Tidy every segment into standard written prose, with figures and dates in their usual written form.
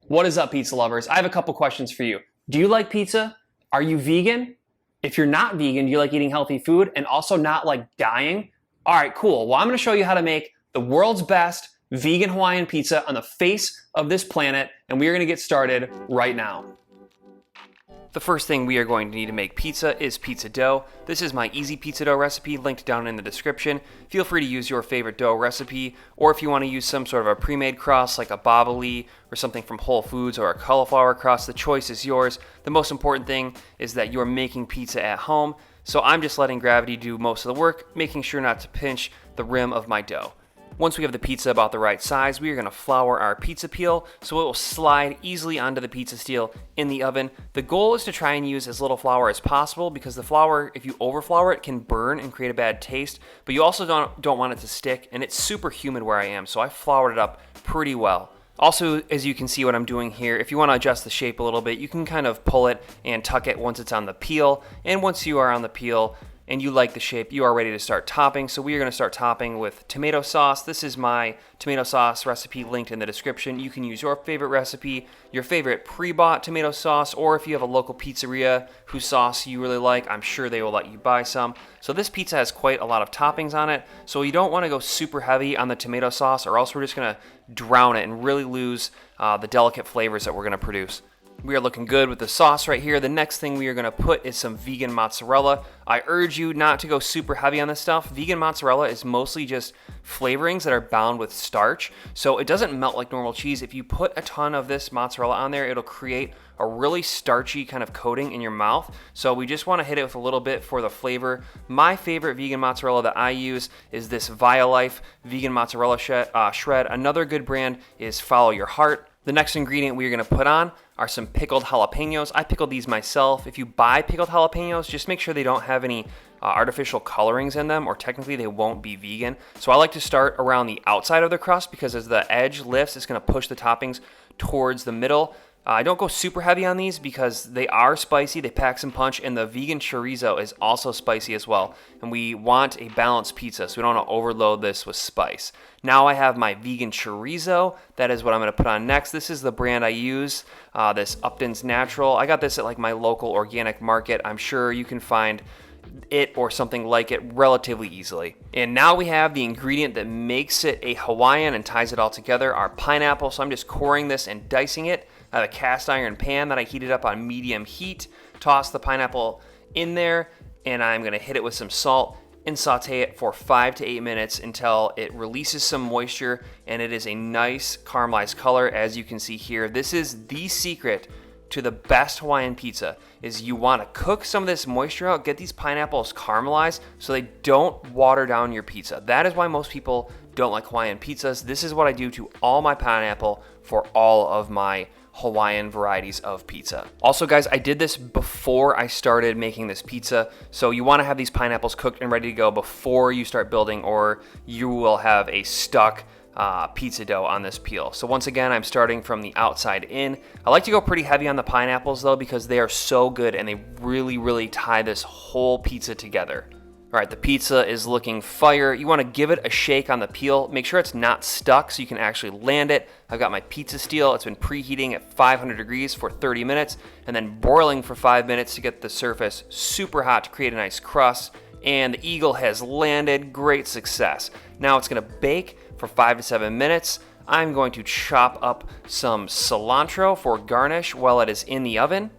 What is up, pizza lovers? I have a couple questions for you. Do you like pizza? Are you vegan? If you're not vegan, do you like eating healthy food and also not like dying? All right, cool. Well, I'm going to show you how to make the world's best vegan Hawaiian pizza on the face of this planet, and we are going to get started right now. The first thing we are going to need to make pizza is pizza dough. This is my easy pizza dough recipe linked down in the description. Feel free to use your favorite dough recipe, or if you want to use some sort of a pre-made crust like a babali or something from Whole Foods or a cauliflower crust, the choice is yours. The most important thing is that you're making pizza at home, so I'm just letting gravity do most of the work, making sure not to pinch the rim of my dough. Once we have the pizza about the right size, we are going to flour our pizza peel so it will slide easily onto the pizza steel in the oven. The goal is to try and use as little flour as possible because the flour, if you overflour it, can burn and create a bad taste, but you also don't want it to stick, and it's super humid where I am, so I floured it up pretty well. Also, as you can see what I'm doing here, if you want to adjust the shape a little bit, you can kind of pull it and tuck it once it's on the peel, and once you are on the peel, and you like the shape, you are ready to start topping. So we are going to start topping with tomato sauce. This is my tomato sauce recipe linked in the description. You can use your favorite recipe, your favorite pre-bought tomato sauce, or if you have a local pizzeria whose sauce you really like, I'm sure they will let you buy some. So this pizza has quite a lot of toppings on it, so you don't want to go super heavy on the tomato sauce, or else we're just going to drown it and really lose the delicate flavors that we're going to produce. We are looking good with the sauce right here. The next thing we are going to put is some vegan mozzarella. I urge you not to go super heavy on this stuff. Vegan mozzarella is mostly just flavorings that are bound with starch, so it doesn't melt like normal cheese. If you put a ton of this mozzarella on there, it'll create a really starchy kind of coating in your mouth. So we just want to hit it with a little bit for the flavor. My favorite vegan mozzarella that I use is this Violife vegan mozzarella shred. Another good brand is Follow Your Heart. The next ingredient we are going to put on are some pickled jalapenos. I pickled these myself. If you buy pickled jalapenos, just make sure they don't have any artificial colorings in them, or technically they won't be vegan. So I like to start around the outside of the crust because as the edge lifts, it's going to push the toppings towards the middle. I don't go super heavy on these because they are spicy, they pack some punch, and the vegan chorizo is also spicy as well. And we want a balanced pizza, so we don't want to overload this with spice. Now I have my vegan chorizo. That is what I'm going to put on next. This is the brand I use, this Upton's Natural. I got this at like my local organic market. I'm sure you can find it or something like it relatively easily. And now we have the ingredient that makes it a Hawaiian and ties it all together, our pineapple. So I'm just coring this and dicing it. I have a cast iron pan that I heated up on medium heat. Toss the pineapple in there, and I'm going to hit it with some salt and saute it for 5 to 8 minutes until it releases some moisture and it is a nice caramelized color. As you can see here, this is the secret to the best Hawaiian pizza, is you want to cook some of this moisture out, get these pineapples caramelized so they don't water down your pizza. That is why most people don't like Hawaiian pizzas. This is what I do to all my pineapple for all of my Hawaiian varieties of pizza. Also guys, I did this before I started making this pizza, so you want to have these pineapples cooked and ready to go before you start building, or you will have a stuck pizza dough on this peel. So once again, I'm starting from the outside in. I like to go pretty heavy on the pineapples though because they are so good and they really tie this whole pizza together. All right, the pizza is looking fire. You want to give it a shake on the peel. Make sure it's not stuck so you can actually land it. I've got my pizza steel. It's been preheating at 500 degrees for 30 minutes and then broiling for 5 minutes to get the surface super hot to create a nice crust. And the eagle has landed. Great success. Now it's going to bake for 5 to 7 minutes. I'm going to chop up some cilantro for garnish while it is in the oven.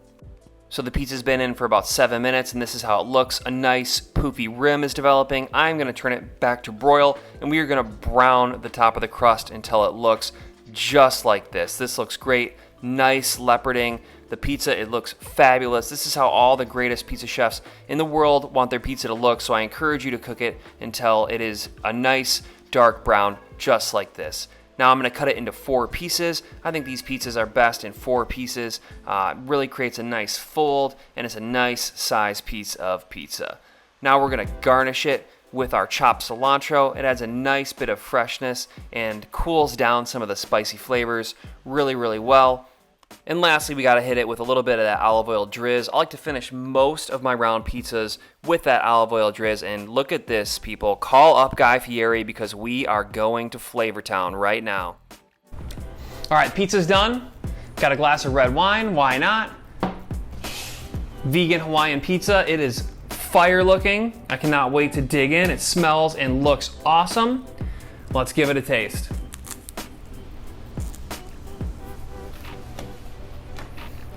So the pizza's been in for about 7 minutes, and this is how it looks. A nice poofy rim is developing. I'm going to turn it back to broil, and we are going to brown the top of the crust until it looks just like this. This looks great. Nice leoparding. The pizza, it looks fabulous. This is how all the greatest pizza chefs in the world want their pizza to look, so I encourage you to cook it until it is a nice dark brown, just like this. Now I'm going to cut it into 4 pieces. I think these pizzas are best in 4 pieces. It really creates a nice fold, and it's a nice size piece of pizza. Now we're going to garnish it with our chopped cilantro. It adds a nice bit of freshness and cools down some of the spicy flavors really well. And lastly, we gotta hit it with a little bit of that olive oil drizz. I like to finish most of my round pizzas with that olive oil drizz. And look at this, people. Call up Guy Fieri because we are going to Flavortown right now. All right, pizza's done. Got a glass of red wine, why not? Vegan Hawaiian pizza, it is fire looking. I cannot wait to dig in. It smells and looks awesome. Let's give it a taste.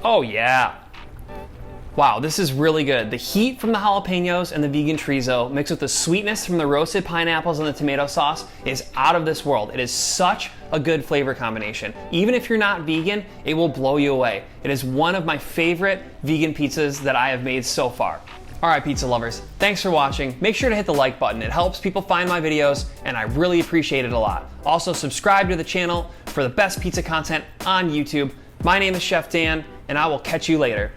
Oh yeah. Wow, this is really good. The heat from the jalapenos and the vegan chorizo mixed with the sweetness from the roasted pineapples and the tomato sauce is out of this world. It is such a good flavor combination. Even if you're not vegan, it will blow you away. It is one of my favorite vegan pizzas that I have made so far. All right, pizza lovers, thanks for watching. Make sure to hit the like button. It helps people find my videos, and I really appreciate it a lot. Also, subscribe to the channel for the best pizza content on YouTube. My name is Chef Dan, and I will catch you later.